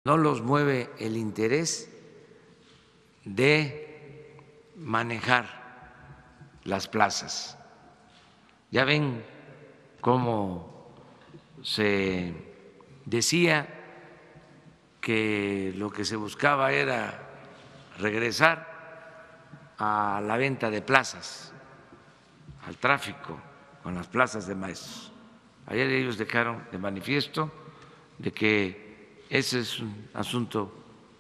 no los mueve el interés de manejar las plazas. Ya ven cómo se decía que lo que se buscaba era regresar a la venta de plazas, al tráfico con las plazas de maestros. Ayer ellos dejaron de manifiesto de que ese es un asunto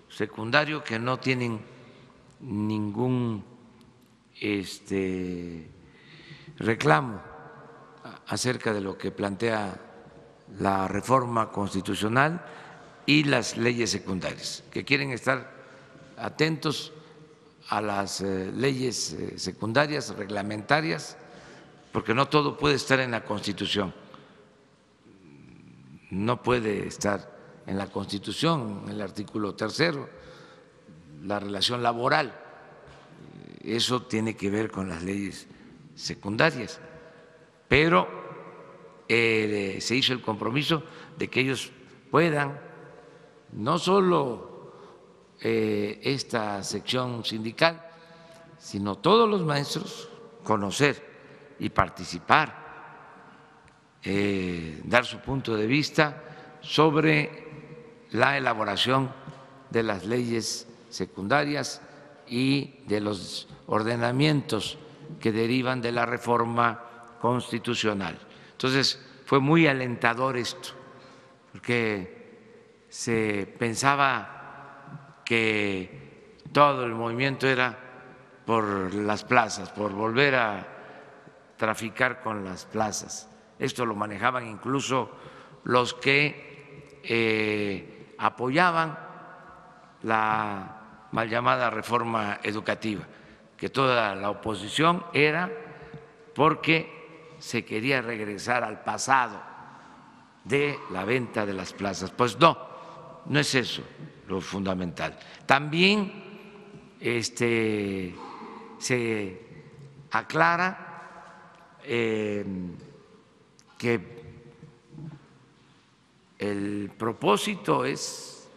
secundario, que no tienen ningún reclamo acerca de lo que plantea la reforma constitucional y las leyes secundarias, que quieren estar atentos a las leyes secundarias, reglamentarias, porque no todo puede estar en la Constitución. No puede estar en la Constitución, en el artículo 3, la relación laboral. Eso tiene que ver con las leyes secundarias. Pero se hizo el compromiso de que ellos puedan, no solo esta sección sindical, sino todos los maestros, conocer y participar, dar su punto de vista sobre la elaboración de las leyes secundarias y de los ordenamientos que derivan de la reforma constitucional. Entonces, fue muy alentador esto, porque se pensaba que todo el movimiento era por las plazas, por volver a traficar con las plazas. Esto lo manejaban incluso los que apoyaban la mal llamada reforma educativa, que toda la oposición era porque se quería regresar al pasado de la venta de las plazas. Pues no, no es eso lo fundamental. También se aclara que el propósito es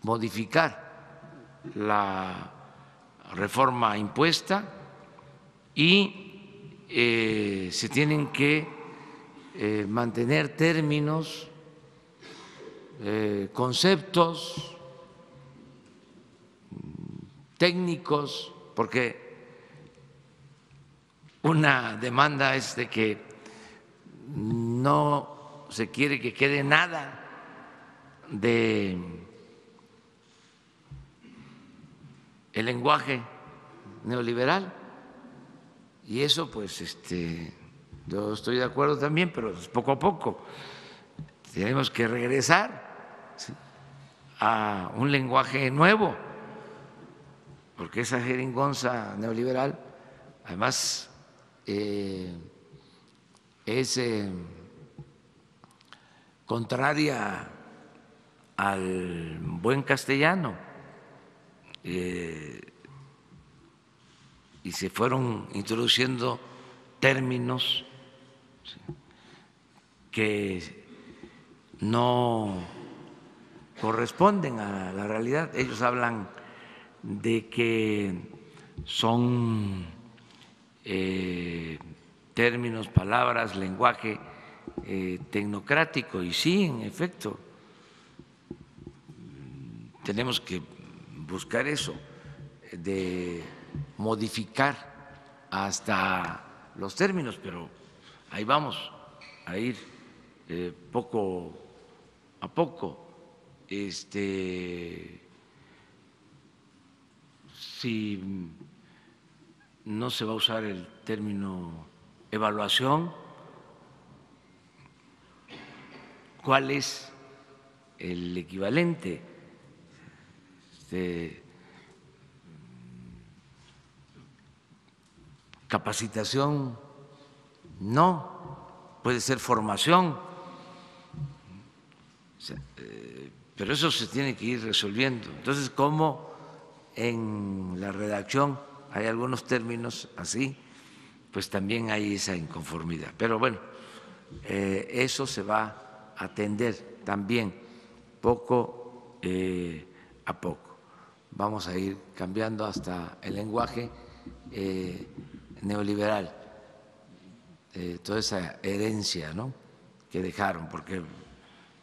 modificar la reforma impuesta y se tienen que mantener términos, conceptos técnicos, porque una demanda es de que no se quiere que quede nada de el lenguaje neoliberal, y eso pues yo estoy de acuerdo también, pero poco a poco tenemos que regresar, ¿sí?, a un lenguaje nuevo, porque esa jeringonza neoliberal además es contraria al buen castellano, y se fueron introduciendo términos que no corresponden a la realidad. Ellos hablan de que son términos, palabras, lenguaje tecnocrático, y sí, en efecto, tenemos que buscar eso, de modificar hasta los términos, pero ahí vamos a ir poco a poco. Si no se va a usar el término evaluación, ¿cuál es el equivalente? Capacitación, no, puede ser formación, pero eso se tiene que ir resolviendo. Entonces, como en la redacción hay algunos términos así, pues también hay esa inconformidad. Pero bueno, eso se va a atender también poco a poco. Vamos a ir cambiando hasta el lenguaje neoliberal, toda esa herencia, ¿no?, que dejaron, porque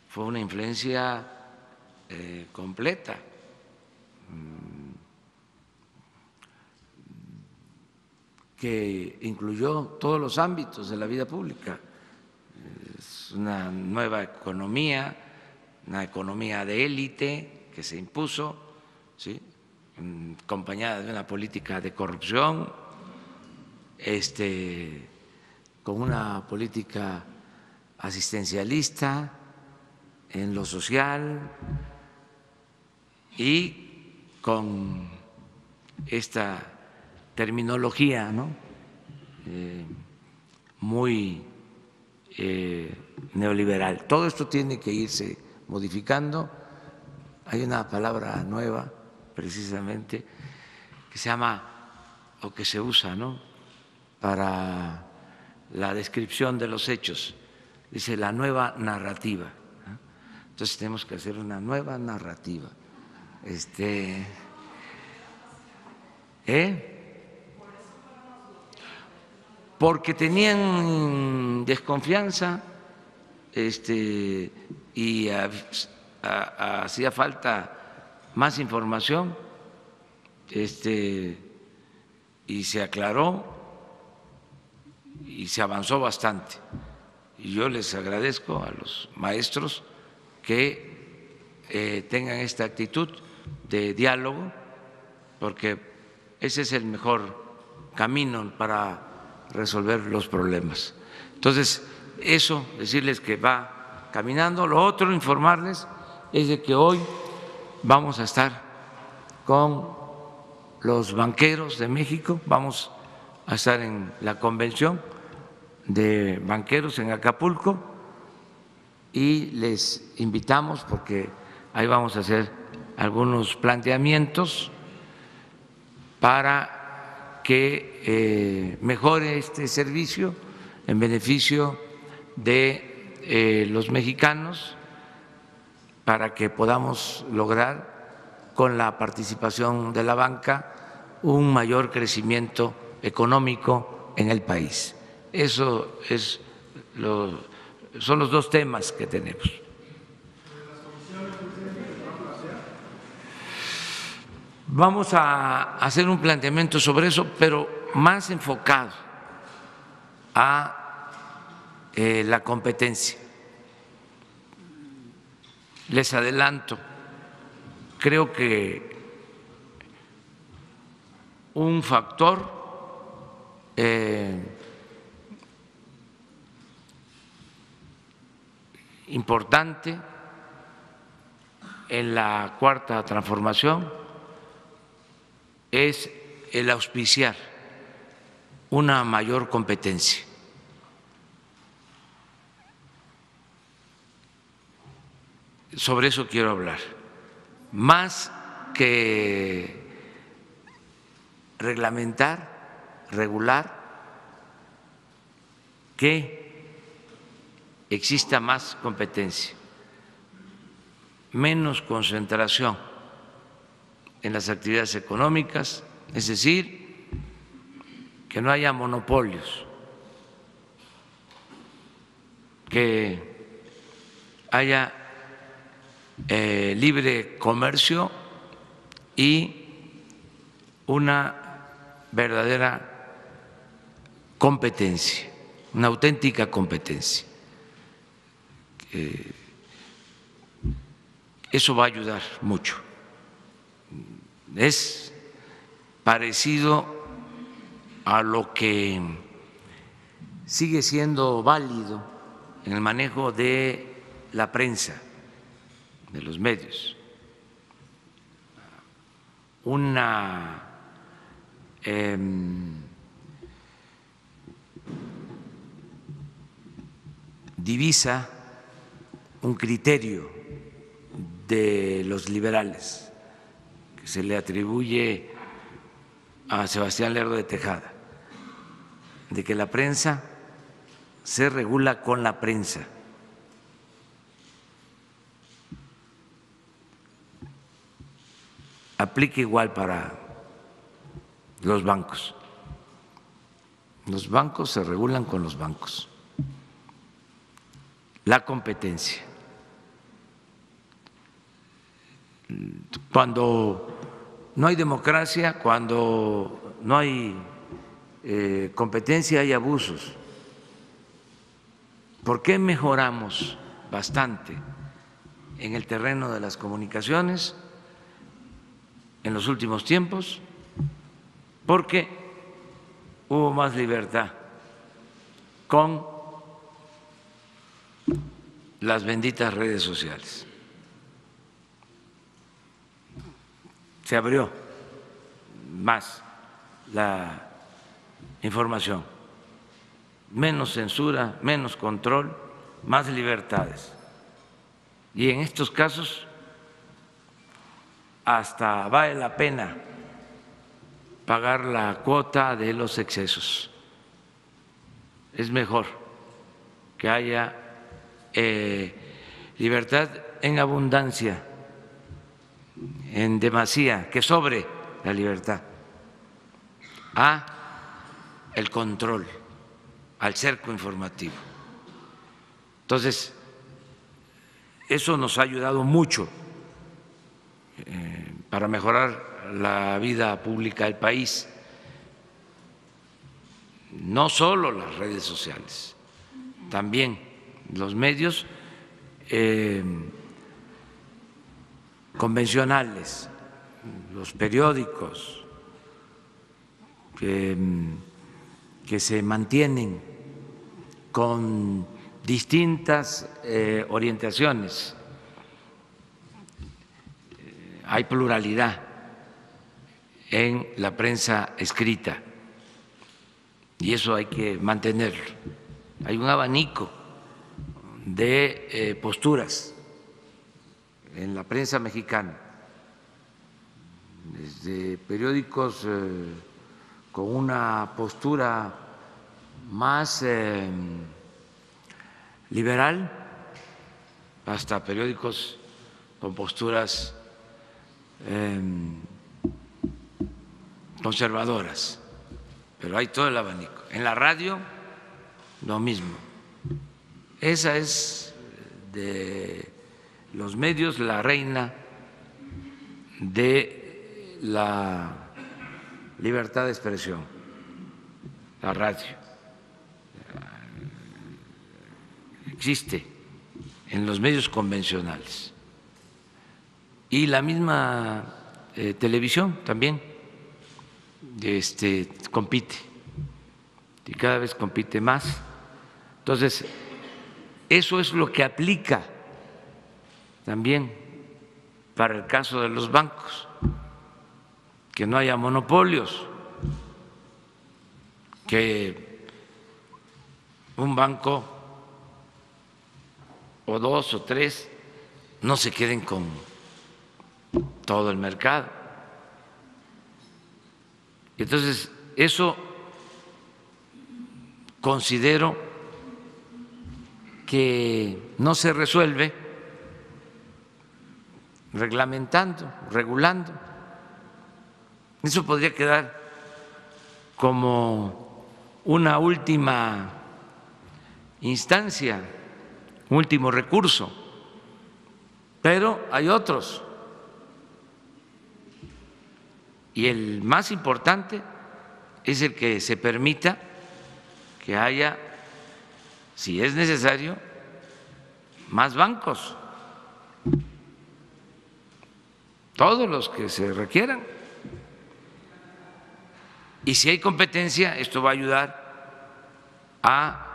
fue una influencia completa, que incluyó todos los ámbitos de la vida pública. Es una nueva economía, una economía de élite que se impuso, ¿sí?, acompañada de una política de corrupción, con una política asistencialista en lo social y con esta terminología, ¿no?, muy neoliberal. Todo esto tiene que irse modificando. Hay una palabra nueva, precisamente, que se llama, o que se usa, ¿no?, para la descripción de los hechos. Dice la nueva narrativa. Entonces tenemos que hacer una nueva narrativa. Porque tenían desconfianza y hacía falta más información, y se aclaró y se avanzó bastante. Y yo les agradezco a los maestros que tengan esta actitud de diálogo, porque ese es el mejor camino para resolver los problemas. Entonces, eso, decirles que va caminando. Lo otro, informarles, es de que hoy vamos a estar con los banqueros de México, vamos a estar en la convención de banqueros en Acapulco y les invitamos porque ahí vamos a hacer algunos planteamientos para que mejore este servicio en beneficio de los mexicanos, para que podamos lograr con la participación de la banca un mayor crecimiento económico en el país. Eso son los dos temas que tenemos. Vamos a hacer un planteamiento sobre eso, pero más enfocado a la competencia. Les adelanto, creo que un factor importante en la cuarta transformación es el auspiciar una mayor competencia. Sobre eso quiero hablar. Más que reglamentar, regular, que exista más competencia, menos concentración en las actividades económicas, es decir, que no haya monopolios, que haya libre comercio y una verdadera competencia, una auténtica competencia. Eso va a ayudar mucho. Es parecido a lo que sigue siendo válido en el manejo de la prensa, de los medios. Una divisa, un criterio de los liberales que se le atribuye a Sebastián Lerdo de Tejada, de que la prensa se regula con la prensa. aplica igual para los bancos. Los bancos se regulan con los bancos. La competencia. Cuando no hay democracia, cuando no hay competencia, hay abusos. ¿Por qué mejoramos bastante en el terreno de las comunicaciones en los últimos tiempos? Porque hubo más libertad con las benditas redes sociales. Se abrió más la información, menos censura, menos control, más libertades. Y en estos casos hasta vale la pena pagar la cuota de los excesos. Es mejor que haya libertad en abundancia, en demasía, que sobre la libertad, a el control, al cerco informativo. Entonces, eso nos ha ayudado mucho para mejorar la vida pública del país. No solo las redes sociales, también los medios convencionales, los periódicos que se mantienen con distintas orientaciones. Hay pluralidad en la prensa escrita y eso hay que mantenerlo. Hay un abanico de posturas en la prensa mexicana, desde periódicos con una postura más liberal hasta periódicos con posturas conservadoras, pero hay todo el abanico. En la radio, lo mismo. Esa es de los medios la reina de la libertad de expresión, la radio. Existe en los medios convencionales. Y la misma televisión también compite y cada vez compite más. Entonces, eso es lo que aplica también para el caso de los bancos, que no haya monopolios, que un banco o dos o tres no se queden con todo el mercado. Entonces, eso considero que no se resuelve reglamentando, regulando. Eso podría quedar como una última instancia, un último recurso, pero hay otros. Y el más importante es el que se permita que haya, si es necesario, más bancos, todos los que se requieran. Y si hay competencia, esto va a ayudar a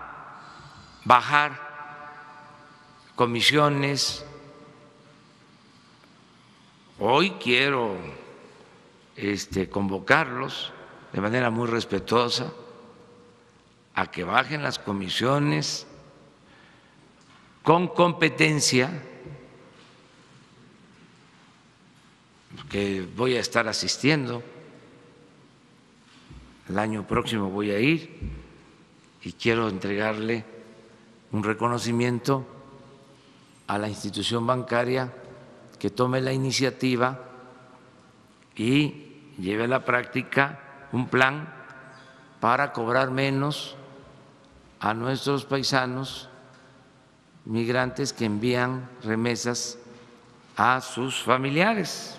bajar comisiones. Hoy quiero convocarlos de manera muy respetuosa a que bajen las comisiones con competencia, que voy a estar asistiendo. El año próximo voy a ir y quiero entregarle un reconocimiento a la institución bancaria que tome la iniciativa y lleve a la práctica un plan para cobrar menos a nuestros paisanos migrantes que envían remesas a sus familiares.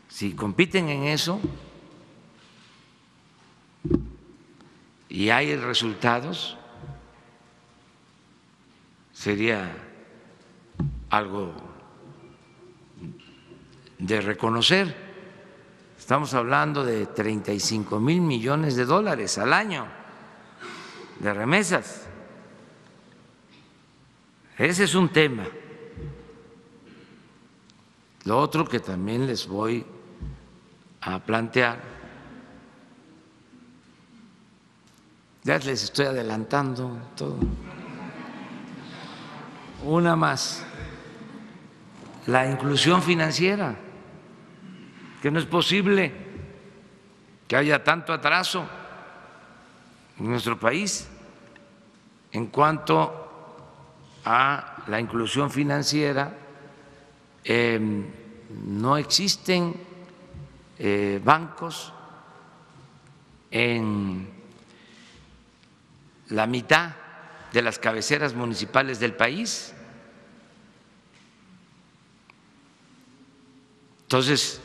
Si compiten en eso y hay resultados, sería algo de reconocer. Estamos hablando de 35,000 millones de dólares al año de remesas. Ese es un tema. Lo otro que también les voy a plantear, ya les estoy adelantando todo. Una más, la inclusión financiera, que no es posible que haya tanto atraso en nuestro país en cuanto a la inclusión financiera. No existen bancos en la mitad de las cabeceras municipales del país. Entonces,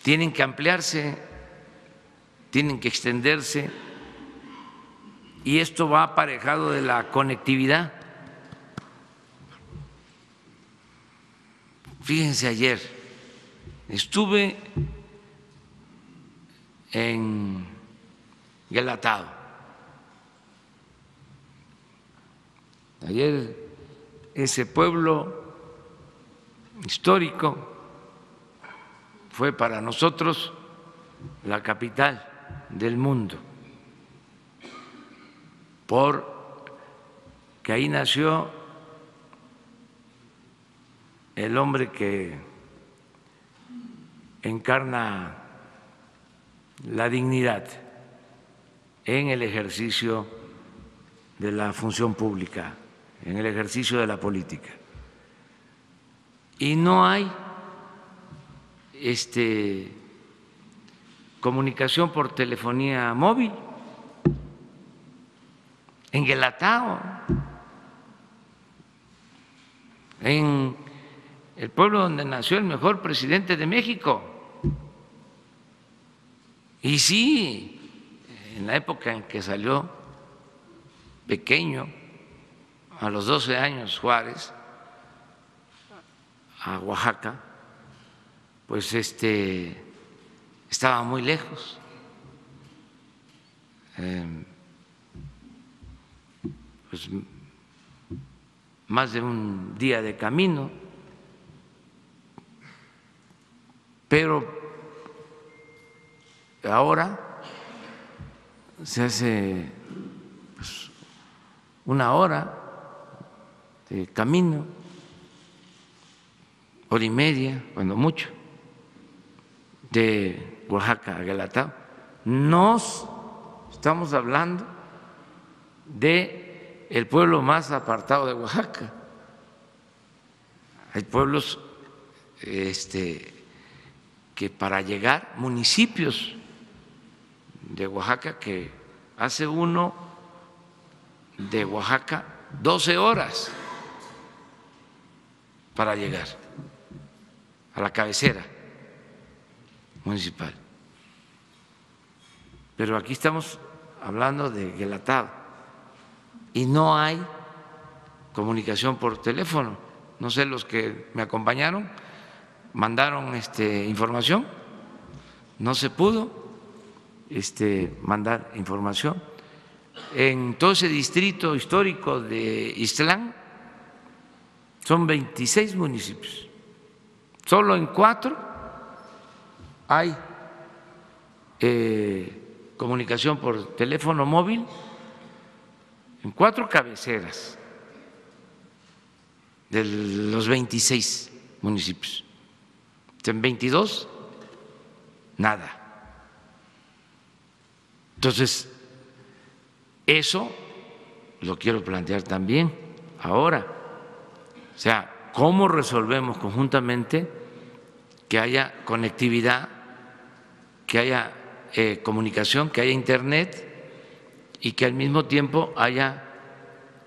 tienen que ampliarse, tienen que extenderse, y esto va aparejado de la conectividad. Fíjense, ayer estuve en Guelatao. Ayer ese pueblo histórico fue para nosotros la capital del mundo, porque ahí nació el hombre que encarna la dignidad en el ejercicio de la función pública, en el ejercicio de la política. Y no hay comunicación por telefonía móvil en Guelatao, en el pueblo donde nació el mejor presidente de México. Y sí, en la época en que salió pequeño, a los 12 años, Juárez, a Oaxaca, pues estaba muy lejos. Pues más de un día de camino, pero ahora se hace pues, una hora de camino, hora y media, cuando mucho, de Oaxaca a Guelatao. Nos estamos hablando de el pueblo más apartado de Oaxaca. Hay pueblos que para llegar, municipios de Oaxaca, que hace uno de Oaxaca 12 horas para llegar a la cabecera municipal. Pero aquí estamos hablando de Guelatao y no hay comunicación por teléfono. No sé, los que me acompañaron mandaron información, no se pudo mandar información. En todo ese distrito histórico de Ixtlán son 26 municipios, solo en 4 hay comunicación por teléfono móvil, en 4 cabeceras de los 26 municipios. En 22, nada. Entonces, eso lo quiero plantear también ahora. O sea, ¿cómo resolvemos conjuntamente que haya conectividad, que haya comunicación, que haya internet y que al mismo tiempo haya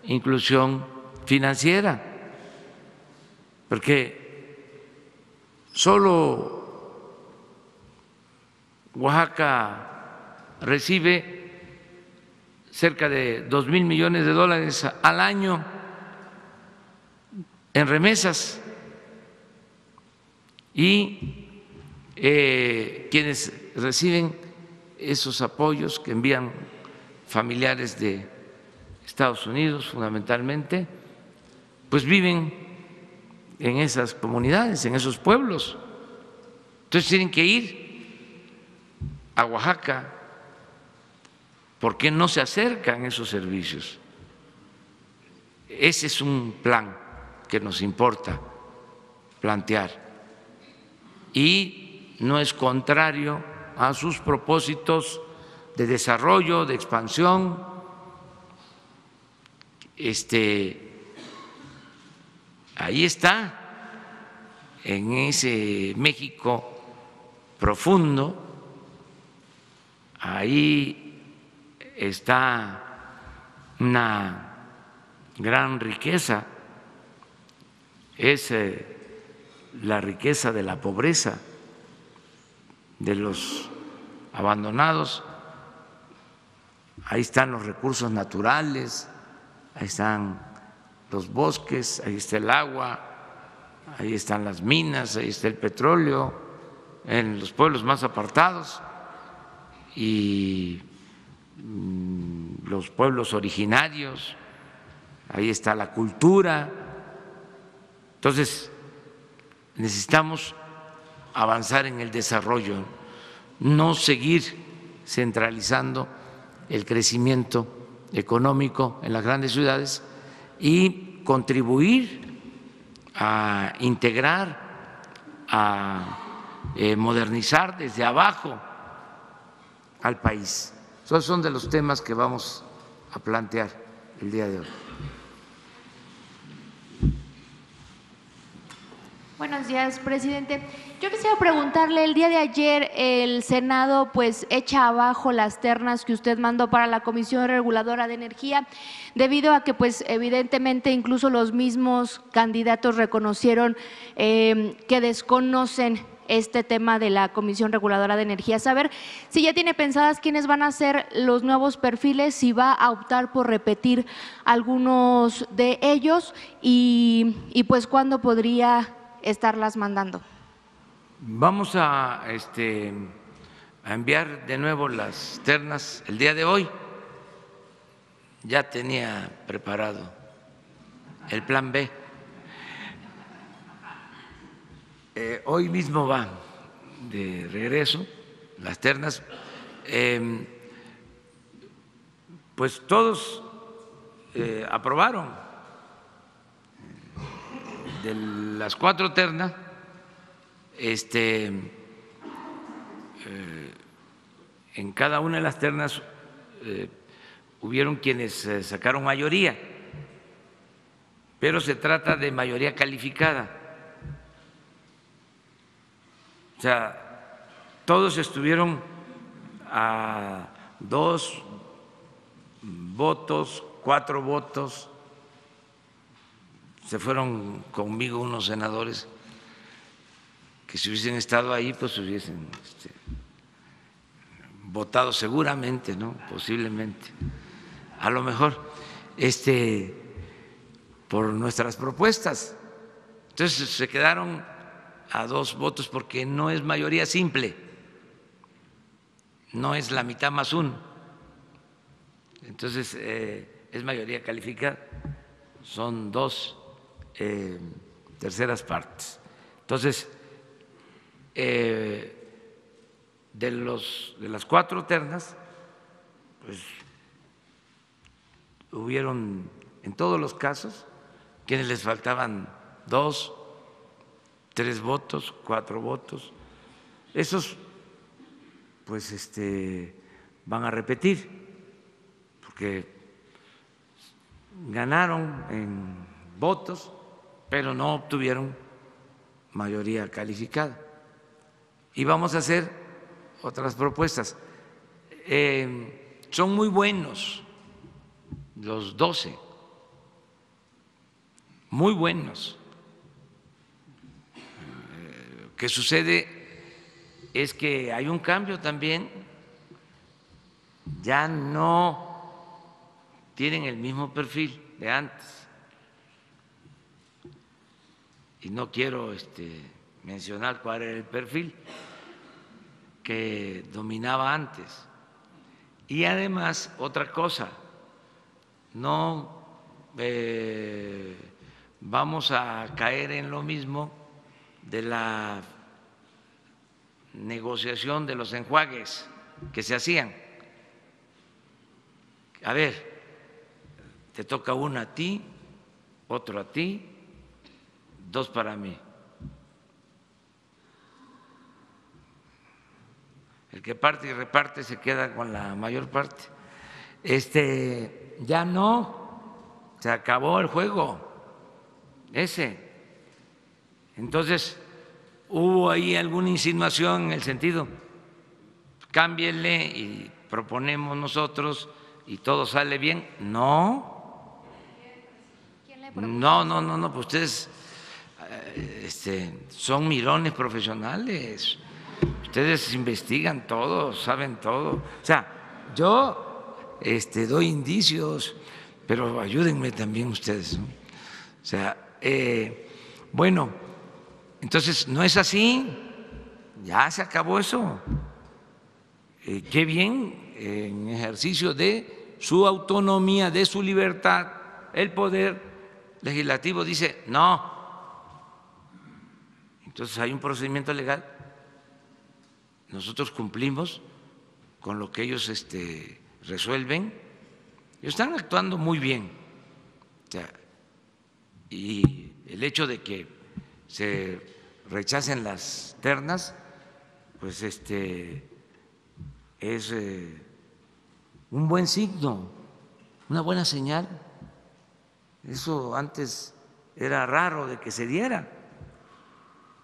inclusión financiera, porque solo Oaxaca recibe cerca de 2,000 millones de dólares al año en remesas y quienes reciben esos apoyos que envían familiares de Estados Unidos fundamentalmente, pues viven en esas comunidades, en esos pueblos. Entonces tienen que ir a Oaxaca. ¿Por qué no se acercan esos servicios? Ese es un plan que nos importa plantear y no es contrario a sus propósitos de desarrollo, de expansión. Ahí está, en ese México profundo, ahí está una gran riqueza, es la riqueza de la pobreza, de los abandonados. Ahí están los recursos naturales, ahí están los bosques, ahí está el agua, ahí están las minas, ahí está el petróleo, en los pueblos más apartados y los pueblos originarios, ahí está la cultura. Entonces, necesitamos avanzar en el desarrollo, no seguir centralizando el crecimiento económico en las grandes ciudades y contribuir a integrar, a modernizar desde abajo al país. Esos son de los temas que vamos a plantear el día de hoy. Buenos días, presidente. Yo quisiera preguntarle, el día de ayer el Senado pues echa abajo las ternas que usted mandó para la Comisión Reguladora de Energía, debido a que pues evidentemente incluso los mismos candidatos reconocieron que desconocen este tema de la Comisión Reguladora de Energía. Saber si ya tiene pensadas quiénes van a ser los nuevos perfiles, si va a optar por repetir algunos de ellos y pues cuándo podría estarlas mandando. Vamos a enviar de nuevo las ternas el día de hoy. Ya tenía preparado el plan B. Hoy mismo va de regreso las ternas. Pues todos aprobaron. De las 4 ternas, en cada una de las ternas hubieron quienes sacaron mayoría, pero se trata de mayoría calificada. O sea, todos estuvieron a 2 votos, 4 votos. Se fueron conmigo unos senadores que si hubiesen estado ahí, pues hubiesen votado seguramente, ¿no? Posiblemente, a lo mejor, por nuestras propuestas. Entonces se quedaron a 2 votos porque no es mayoría simple, no es la mitad más 1. Entonces es mayoría calificada, son 2 terceras partes. Entonces, de las 4 ternas, pues hubieron en todos los casos quienes les faltaban 2, 3 votos, 4 votos. Esos, pues, van a repetir, porque ganaron en votos, pero no obtuvieron mayoría calificada. y vamos a hacer otras propuestas. Son muy buenos los 12, muy buenos. Lo que sucede es que hay un cambio también, ya no tienen el mismo perfil de antes. Y no quiero mencionar cuál era el perfil que dominaba antes. Y además, otra cosa, no vamos a caer en lo mismo de la negociación de los enjuagues que se hacían. A ver, te toca uno a ti, otro a ti, 2 para mí. El que parte y reparte se queda con la mayor parte. Ya no, se acabó el juego ese. Entonces, hubo ahí alguna insinuación en el sentido, cámbienle y proponemos nosotros y todo sale bien. No, no, pues ustedes son mirones profesionales. Ustedes investigan todo, saben todo. O sea, yo doy indicios, pero ayúdenme también ustedes, ¿no? O sea, bueno, entonces no es así, ya se acabó eso. Qué bien, en ejercicio de su autonomía, de su libertad, el Poder Legislativo dice no. Entonces hay un procedimiento legal. Nosotros cumplimos con lo que ellos resuelven. Ellos están actuando muy bien. O sea, y el hecho de que se rechacen las ternas, pues es un buen signo, una buena señal. Eso antes era raro de que se diera.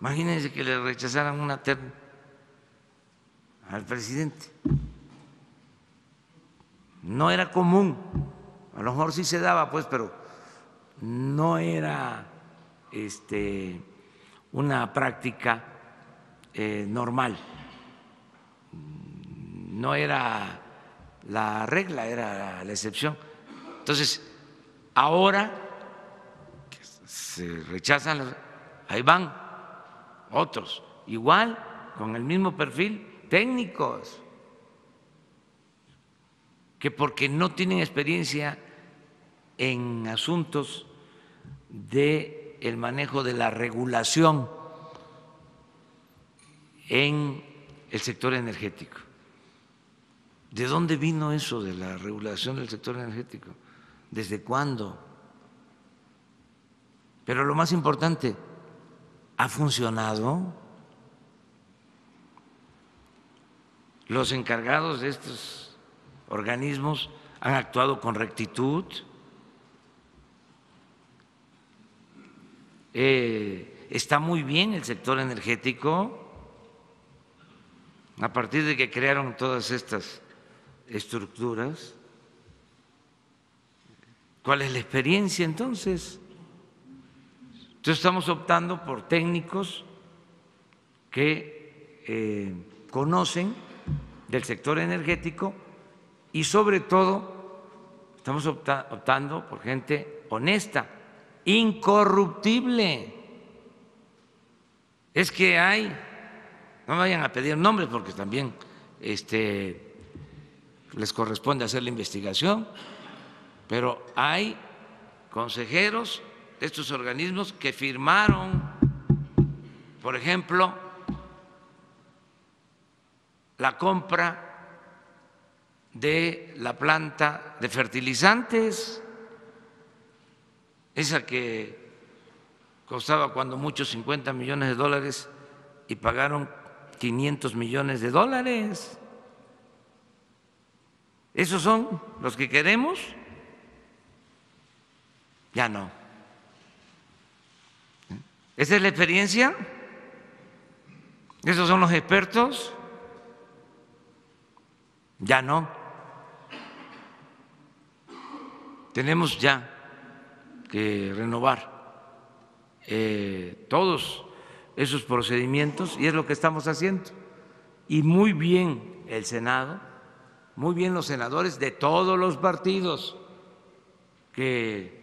Imagínense que le rechazaran una terna al presidente. No era común, a lo mejor sí se daba, pues, pero no era una práctica normal, no era la regla, era la excepción. Entonces, ahora que se rechazan, ahí van otros, igual, con el mismo perfil, técnicos, que porque no tienen experiencia en asuntos de el manejo de la regulación en el sector energético. ¿De dónde vino eso de la regulación del sector energético? ¿Desde cuándo? Pero lo más importante, ¿ha funcionado? Los encargados de estos organismos han actuado con rectitud. Está muy bien el sector energético a partir de que crearon todas estas estructuras. ¿Cuál es la experiencia entonces? Entonces estamos optando por técnicos que conocen del sector energético y sobre todo estamos optando por gente honesta, incorruptible. Es que hay, no vayan a pedir nombres porque también les corresponde hacer la investigación, pero hay consejeros de estos organismos que firmaron, por ejemplo, la compra de la planta de fertilizantes, esa que costaba cuando mucho $50 millones y pagaron $500 millones. ¿Esos son los que queremos? Ya no. ¿Esa es la experiencia? ¿Esos son los expertos? Ya no. Tenemos ya que renovar todos esos procedimientos y es lo que estamos haciendo. Y muy bien el Senado, muy bien los senadores de todos los partidos que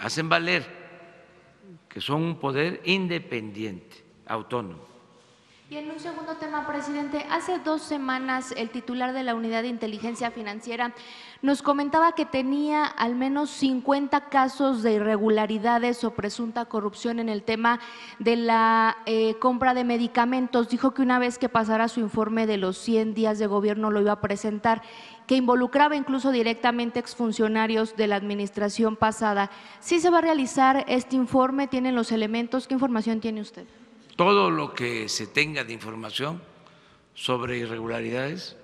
hacen valer que son un poder independiente, autónomo. Y en un segundo tema, presidente, hace 2 semanas el titular de la Unidad de Inteligencia Financiera nos comentaba que tenía al menos 50 casos de irregularidades o presunta corrupción en el tema de la compra de medicamentos. Dijo que una vez que pasara su informe de los 100 días de gobierno lo iba a presentar, que involucraba incluso directamente exfuncionarios de la administración pasada. ¿Sí se va a realizar este informe? ¿Tienen los elementos? ¿Qué información tiene usted? Todo lo que se tenga de información sobre irregularidades,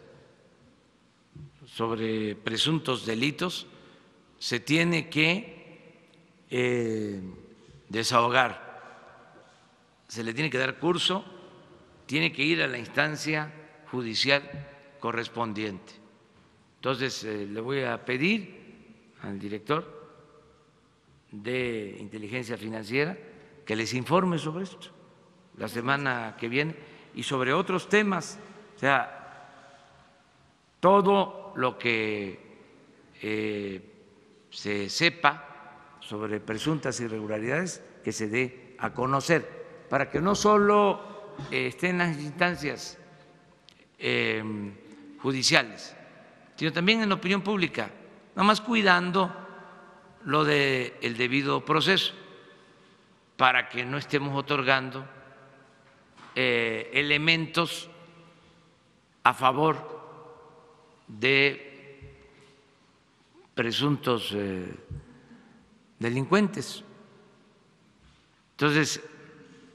sobre presuntos delitos, se tiene que desahogar, se le tiene que dar curso, tiene que ir a la instancia judicial correspondiente. Entonces, le voy a pedir al director de Inteligencia Financiera que les informe sobre esto la semana que viene y sobre otros temas, o sea, todo lo que se sepa sobre presuntas irregularidades que se dé a conocer, para que no solo esté en las instancias judiciales, sino también en la opinión pública, nada más cuidando lo del debido proceso, para que no estemos otorgando elementos a favor de presuntos delincuentes. Entonces,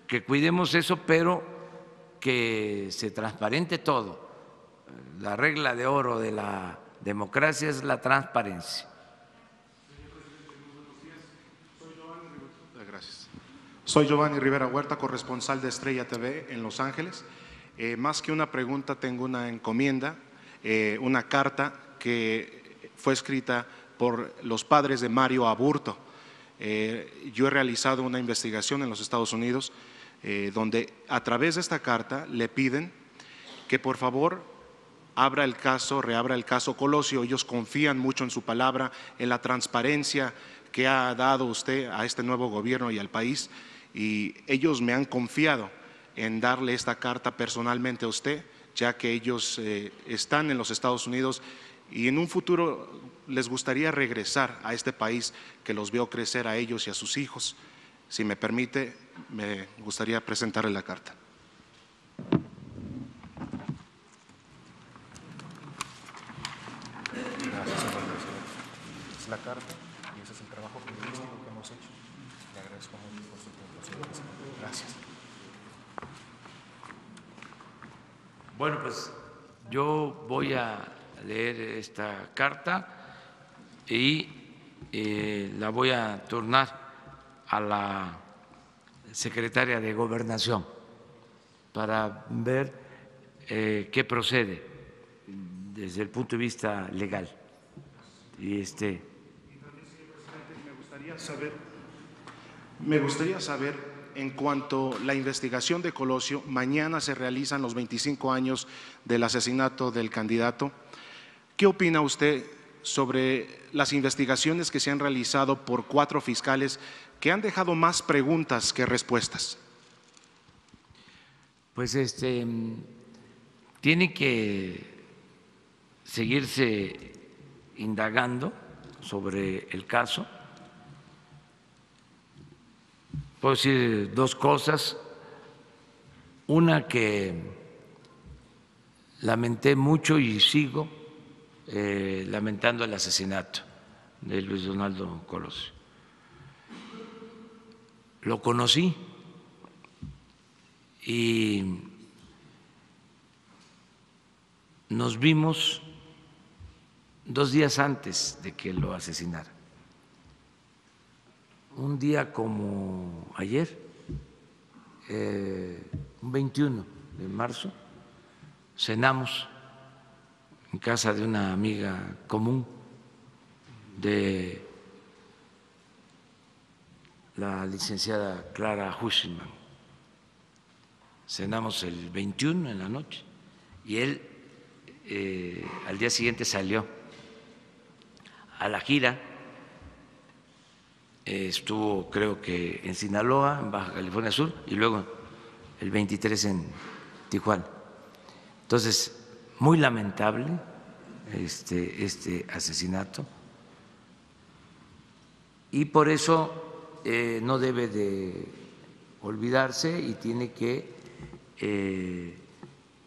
que cuidemos eso, pero que se transparente todo. La regla de oro de la democracia es la transparencia. Soy Giovanni Rivera Huerta, corresponsal de Estrella TV en Los Ángeles. Más que una pregunta, tengo una encomienda, una carta que fue escrita por los padres de Mario Aburto. Yo he realizado una investigación en los Estados Unidos donde a través de esta carta le piden que por favor reabra el caso Colosio. Ellos confían mucho en su palabra, en la transparencia que ha dado usted a este nuevo gobierno y al país. Y ellos me han confiado en darle esta carta personalmente a usted, ya que ellos están en los Estados Unidos y en un futuro les gustaría regresar a este país que los vio crecer a ellos y a sus hijos. Si me permite, me gustaría presentarle la carta. Gracias, señor presidente. Es la carta y ese es el trabajo periodístico que hemos hecho. Le agradezco mucho por su tiempo, señor presidente. Gracias. Bueno, pues yo voy a leer esta carta y la voy a turnar a la secretaria de Gobernación para ver qué procede desde el punto de vista legal. Y también, señor presidente, me gustaría saber en cuanto a la investigación de Colosio. Mañana se realizan los 25 años del asesinato del candidato. ¿Qué opina usted sobre las investigaciones que se han realizado por 4 fiscales que han dejado más preguntas que respuestas? Pues tiene que seguirse indagando sobre el caso. Puedo decir 2 cosas. Una, que lamenté mucho y sigo lamentando el asesinato de Luis Donaldo Colosio. Lo conocí y nos vimos 2 días antes de que lo asesinara. Un día como ayer un 21 de marzo, cenamos en casa de una amiga común de la licenciada Clara Hushman. Cenamos el 21 en la noche y él al día siguiente salió a la gira, estuvo creo que en Sinaloa, en Baja California Sur, y luego el 23 en Tijuana. Entonces, muy lamentable este asesinato, y por eso no debe de olvidarse y tiene que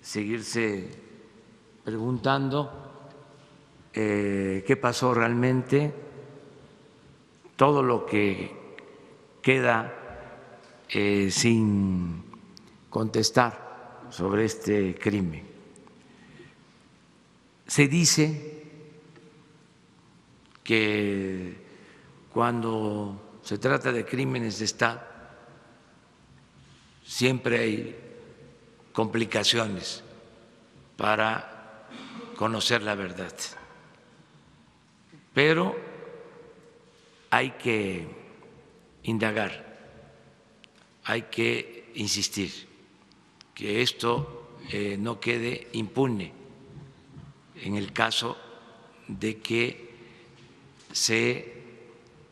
seguirse preguntando qué pasó realmente, todo lo que queda sin contestar sobre este crimen. Se dice que cuando se trata de crímenes de Estado siempre hay complicaciones para conocer la verdad, pero hay que indagar, hay que insistir, que esto no quede impune en el caso de que se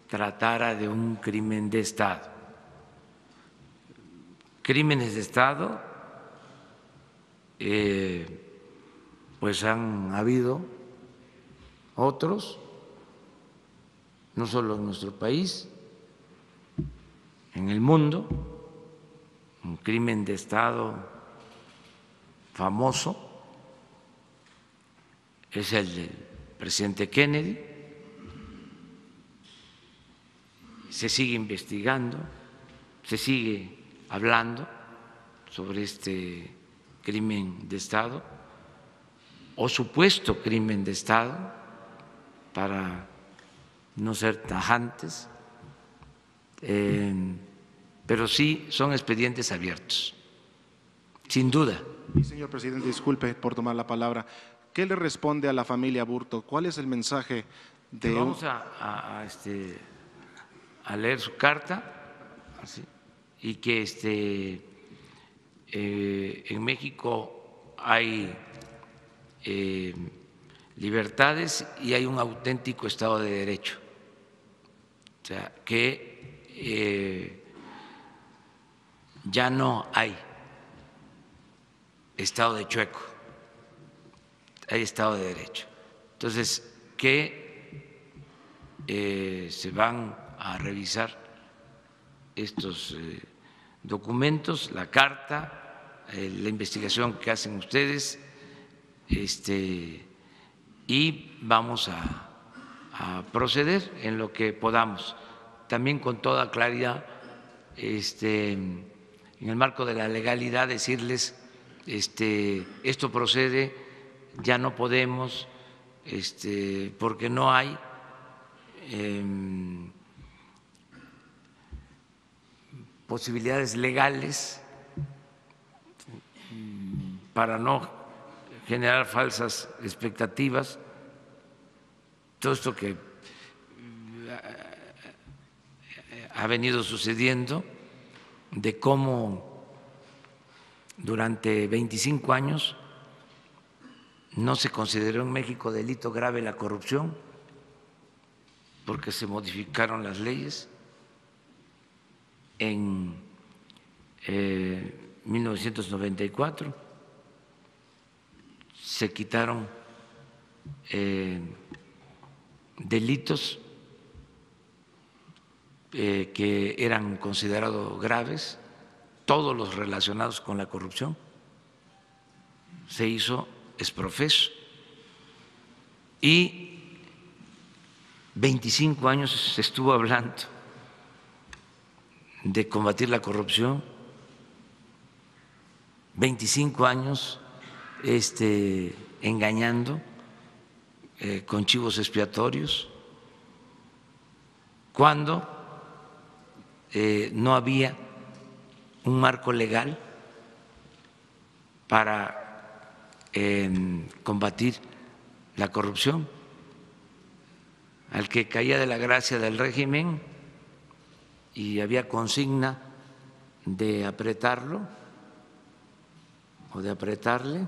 tratara de un crimen de Estado. Crímenes de Estado, pues han habido otros, no solo en nuestro país, en el mundo. Un crimen de Estado famoso es el del presidente Kennedy. Se sigue investigando, se sigue hablando sobre este crimen de Estado o supuesto crimen de Estado, para no ser tajantes, pero sí son expedientes abiertos, sin duda. Y señor presidente, disculpe por tomar la palabra. ¿Qué le responde a la familia Aburto? ¿Cuál es el mensaje de...? Vamos a leer su carta, así, y que en México hay libertades y hay un auténtico Estado de Derecho. O sea, que ya no hay Estado de chueco, hay Estado de Derecho. Entonces, que se van a revisar estos documentos, la carta, la investigación que hacen ustedes, y vamos a proceder en lo que podamos, también con toda claridad, en el marco de la legalidad, decirles esto procede, ya no podemos, porque no hay posibilidades legales, para no generar falsas expectativas. Todo esto que ha venido sucediendo, de cómo durante 25 años no se consideró en México delito grave la corrupción, porque se modificaron las leyes en 1994, se quitaron delitos que eran considerados graves, todos los relacionados con la corrupción, se hizo exprofeso, y 25 años se estuvo hablando de combatir la corrupción, 25 años engañando con chivos expiatorios, cuando no había un marco legal para combatir la corrupción. Al que caía de la gracia del régimen y había consigna de apretarlo o de apretarle,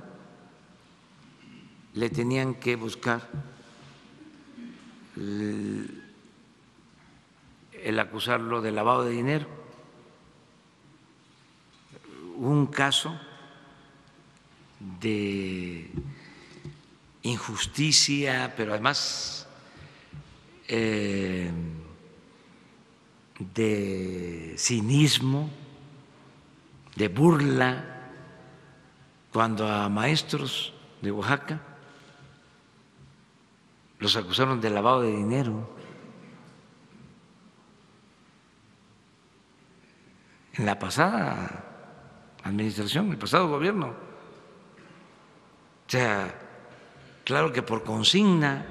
le tenían que buscar el acusarlo de lavado de dinero. Un caso de injusticia, pero además de cinismo, de burla, cuando a maestros de Oaxaca los acusaron de lavado de dinero. En la pasada administración, el pasado gobierno. O sea, claro que por consigna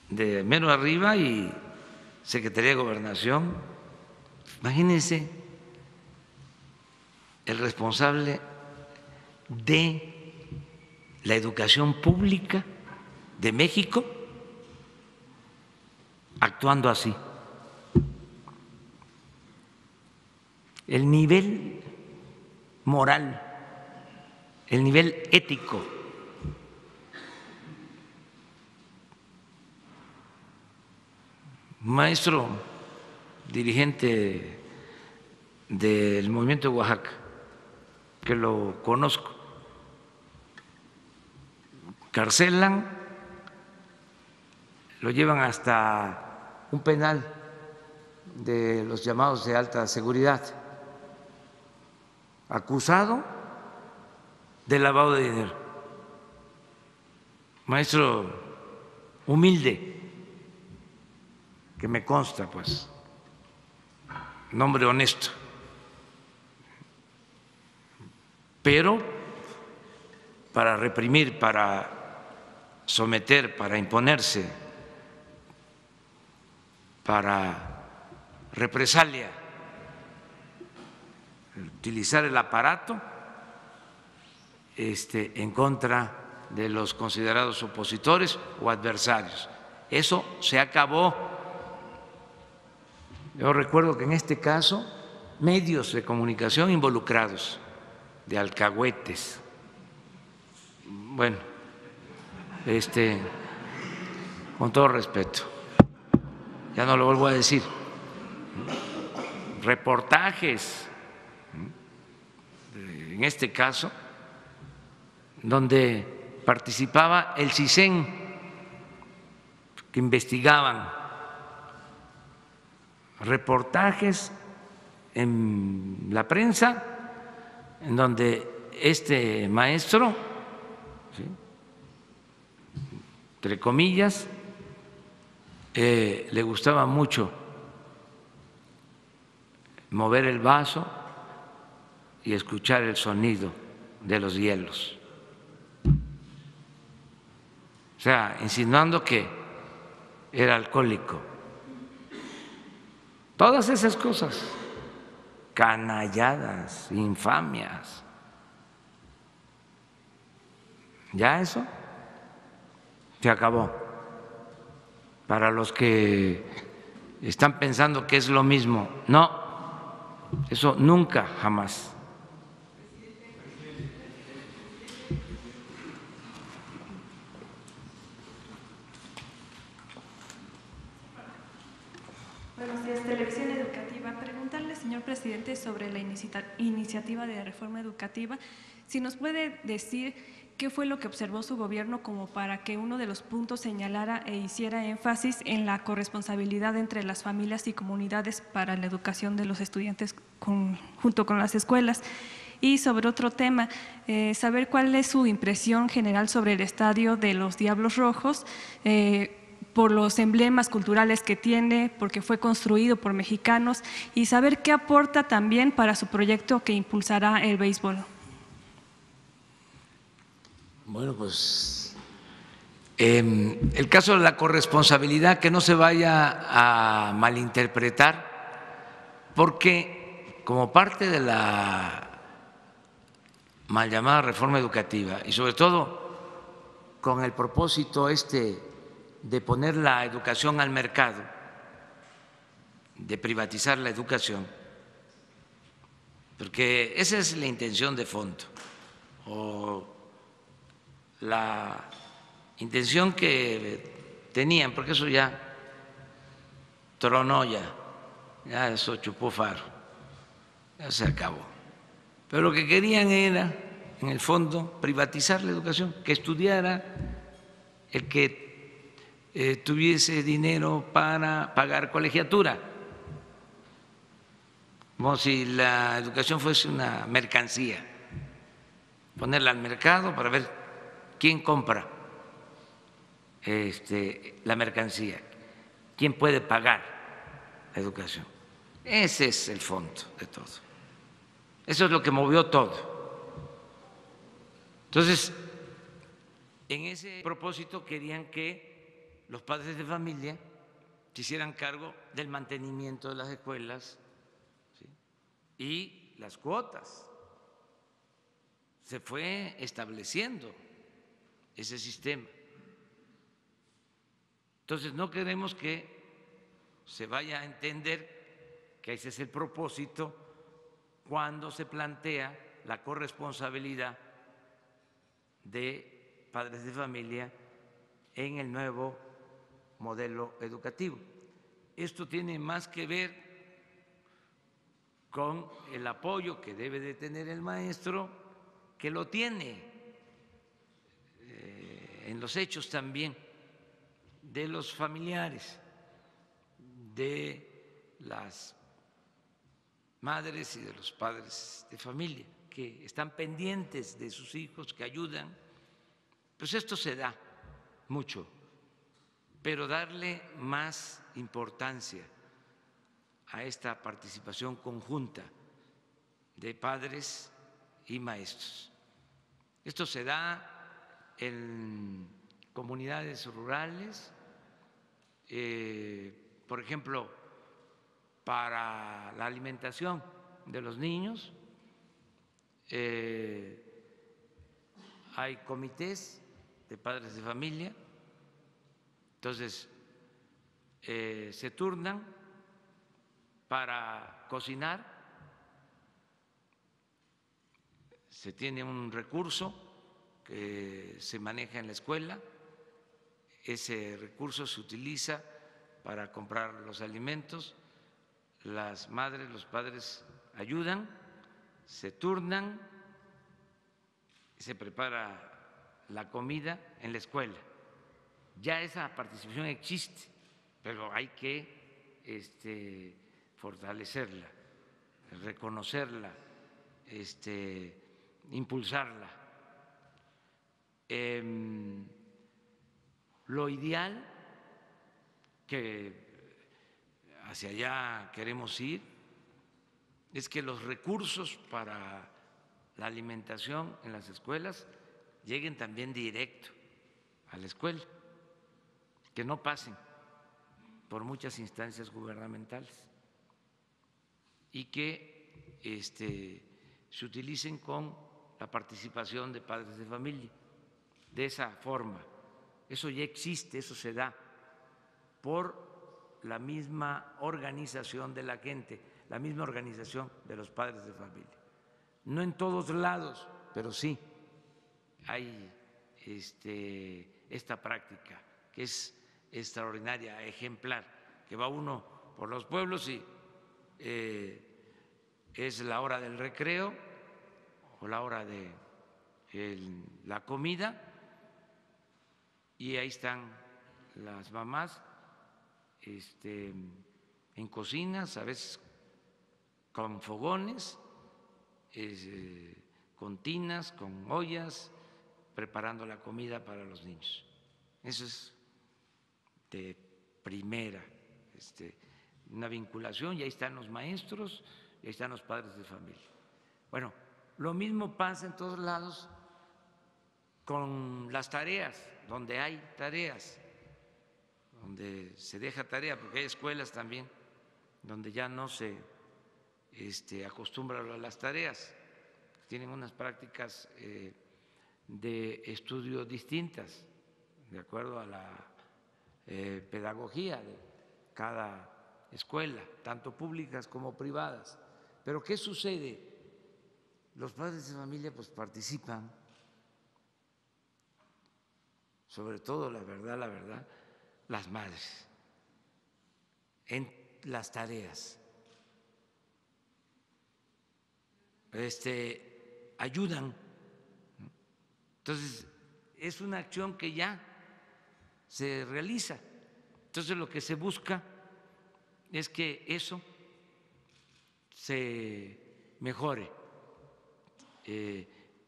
de mero arriba y Secretaría de Gobernación. Imagínense el responsable de la educación pública de México actuando así. El nivel moral, el nivel ético maestro dirigente del Movimiento de Oaxaca, que lo conozco, carcelan, lo llevan hasta un penal de los llamados de alta seguridad, acusado de lavado de dinero. Maestro humilde, que me consta, pues, nombre honesto, pero para reprimir, para someter, para imponerse, para represalia, utilizar el aparato en contra de los considerados opositores o adversarios. Eso se acabó. Yo recuerdo que en este caso, medios de comunicación involucrados, de alcahuetes, bueno, con todo respeto, ya no lo vuelvo a decir, reportajes, en este caso, donde participaba el CISEN, que investigaban, reportajes en la prensa en donde este maestro, ¿sí?, entre comillas, le gustaba mucho mover el vaso y escuchar el sonido de los hielos. O sea, insinuando que era alcohólico. Todas esas cosas, canalladas, infamias. Ya eso se acabó. Para los que están pensando que es lo mismo, no, eso nunca, jamás. Buenos días, Televisión Educativa. Preguntarle, señor presidente, sobre la iniciativa de reforma educativa, si nos puede decir qué fue lo que observó su gobierno como para que uno de los puntos señalara e hiciera énfasis en la corresponsabilidad entre las familias y comunidades para la educación de los estudiantes junto con las escuelas. Y sobre otro tema, saber cuál es su impresión general sobre el estadio de los Diablos Rojos, por los emblemas culturales que tiene, porque fue construido por mexicanos, y saber qué aporta también para su proyecto que impulsará el béisbol. Bueno, pues el caso de la corresponsabilidad, que no se vaya a malinterpretar, porque como parte de la mal llamada reforma educativa y sobre todo con el propósito de poner la educación al mercado, de privatizar la educación, porque esa es la intención de fondo o la intención que tenían, porque eso ya tronó, ya eso chupó faro, ya se acabó. Pero lo que querían era, en el fondo, privatizar la educación, que estudiara el que tuviese dinero para pagar colegiatura, como si la educación fuese una mercancía, ponerla al mercado para ver quién compra la mercancía, quién puede pagar la educación. Ese es el fondo de todo. Eso es lo que movió todo. Entonces, en ese propósito querían que los padres de familia se hicieran cargo del mantenimiento de las escuelas, ¿sí?, y las cuotas. Se fue estableciendo ese sistema. Entonces, no queremos que se vaya a entender que ese es el propósito cuando se plantea la corresponsabilidad de padres de familia en el nuevo modelo educativo. Esto tiene más que ver con el apoyo que debe de tener el maestro, que lo tiene en los hechos también, de los familiares, de las madres y de los padres de familia, que están pendientes de sus hijos, que ayudan. Pues esto se da mucho, pero darle más importancia a esta participación conjunta de padres y maestros. Esto se da en comunidades rurales, por ejemplo, para la alimentación de los niños, hay comités de padres de familia, entonces se turnan para cocinar, se tiene un recurso que se maneja en la escuela, ese recurso se utiliza para comprar los alimentos, las madres, los padres ayudan, se turnan, se prepara la comida en la escuela. Ya esa participación existe, pero hay que fortalecerla, reconocerla, impulsarla. Lo ideal, que hacia allá queremos ir, es que los recursos para la alimentación en las escuelas lleguen también directo a la escuela, que no pasen por muchas instancias gubernamentales y que se utilicen con la participación de padres de familia. De esa forma, eso ya existe, eso se da por la misma organización de la gente, la misma organización de los padres de familia. No en todos lados, pero sí hay esta práctica que es extraordinaria, ejemplar, que va uno por los pueblos y es la hora del recreo o la hora de la comida y ahí están las mamás en cocinas, a veces con fogones, con tinas, con ollas, preparando la comida para los niños. Eso es de primera, una vinculación, y ahí están los maestros, y ahí están los padres de familia. Bueno, lo mismo pasa en todos lados con las tareas, donde hay tareas, donde se deja tarea, porque hay escuelas también donde ya no se acostúmbralo a las tareas. Tienen unas prácticas de estudio distintas, de acuerdo a la pedagogía de cada escuela, tanto públicas como privadas. Pero ¿qué sucede? Los padres de familia pues participan, sobre todo, la verdad, las madres, en las tareas. Ayudan. Entonces, es una acción que ya se realiza. Entonces, lo que se busca es que eso se mejore.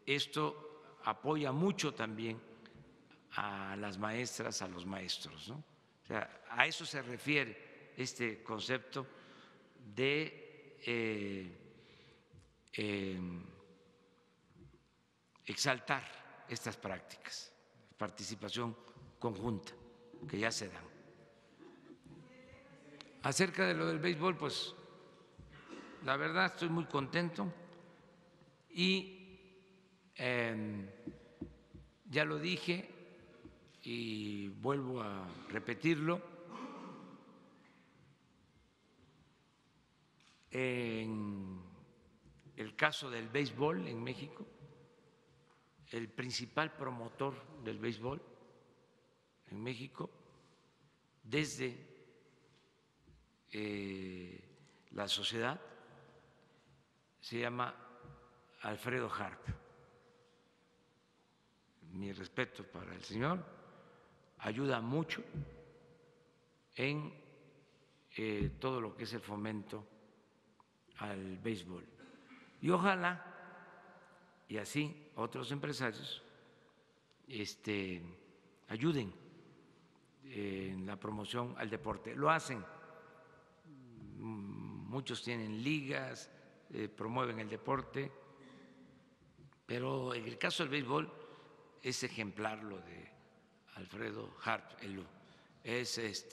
Esto apoya mucho también a las maestras, a los maestros, ¿no? O sea, a eso se refiere este concepto de exaltar estas prácticas, participación conjunta que ya se dan. Acerca de lo del béisbol, pues la verdad estoy muy contento y ya lo dije y vuelvo a repetirlo, en el caso del béisbol en México, el principal promotor del béisbol en México, desde la sociedad, se llama Alfredo Harp. Mi respeto para el señor, ayuda mucho en todo lo que es el fomento al béisbol. Y ojalá, y así otros empresarios ayuden en la promoción al deporte. Lo hacen, muchos tienen ligas, promueven el deporte, pero en el caso del béisbol es ejemplar lo de Alfredo Harp. Es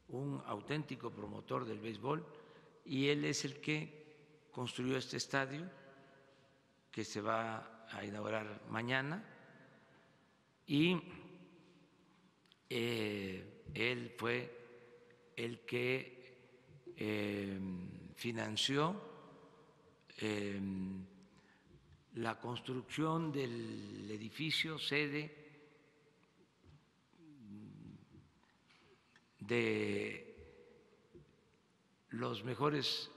un auténtico promotor del béisbol y él es el que construyó este estadio que se va a inaugurar mañana y él fue el que financió la construcción del edificio sede de los mejores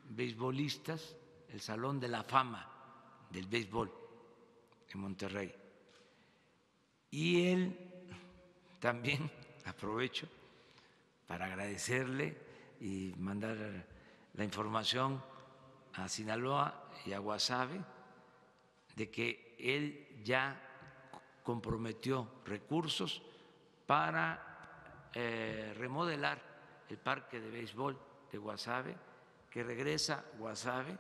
beisbolistas, el Salón de la Fama del béisbol en Monterrey. Y él también, aprovecho para agradecerle y mandar la información a Sinaloa y a Guasave de que él ya comprometió recursos para remodelar el parque de béisbol de Guasave, que regresa Guasave